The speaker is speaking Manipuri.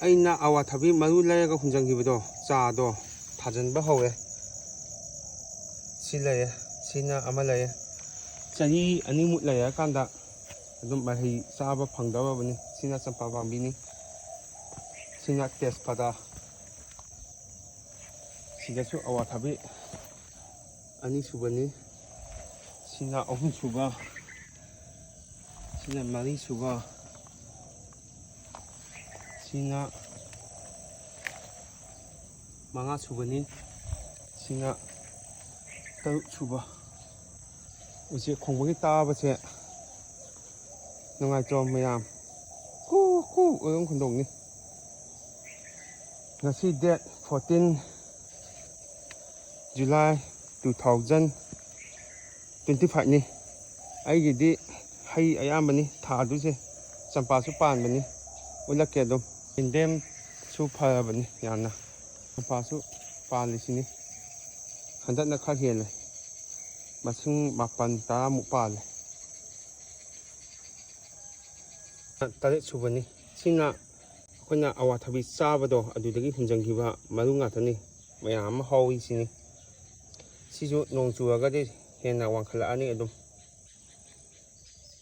ꯑꯩꯅ ꯑꯋꯥꯊꯕꯤ ꯃꯔꯨ ꯂꯩꯔꯒ ꯍꯨꯟꯖꯟꯈꯤꯕꯗꯣ ꯆꯥꯗꯣ ꯊꯥꯖꯟꯕ ꯍꯧꯔꯦ ꯁꯤ ꯂꯩꯌꯦ ꯁꯤꯅ ꯑꯃ ꯂꯩꯌꯦ ꯆꯍꯤ ꯑꯅꯤꯃꯨꯛ ꯂꯩꯔꯀꯥꯟꯗ ꯑꯗꯨꯝ ꯃꯍꯩ ꯆꯥꯕ ꯐꯪꯗꯧꯔꯕꯅꯤ ꯁꯤꯅ ꯆꯝꯄ꯭ꯔꯥ ꯄꯥꯝꯕꯤꯅꯤ sina tejpada sidasu awathabi ani subani sina ahum suba sina mari suba sina manga subani sina taruk suba uche khongbagi tabase nungaitro mayam ku oyong khondongni ngasi date 14 July 2025 ni aigidi hai ayambani thaduse champasu panbani ulake adum indem su pharabani yana champasu palisini handana kha hele masing mapan ta mu pale tare subani sina ꯑꯩꯈꯣꯏꯅ ꯑꯋꯥꯊꯕꯤ ꯆꯥꯕꯗꯣ ꯑꯗꯨꯗꯒꯤ ꯍꯨꯟꯖꯟꯈꯤꯕ ꯃꯔꯨ ꯉꯥꯛꯇꯅꯤ ꯃꯌꯥꯝ ꯑꯃ ꯍꯧꯋꯤ ꯁꯤꯅꯤ ꯁꯤꯁꯨ ꯅꯣꯡ ꯆꯨꯔꯒꯗꯤ ꯍꯦꯟꯅ ꯋꯥꯡꯈꯠꯂꯛꯑꯅꯤ ꯑꯗꯨꯝ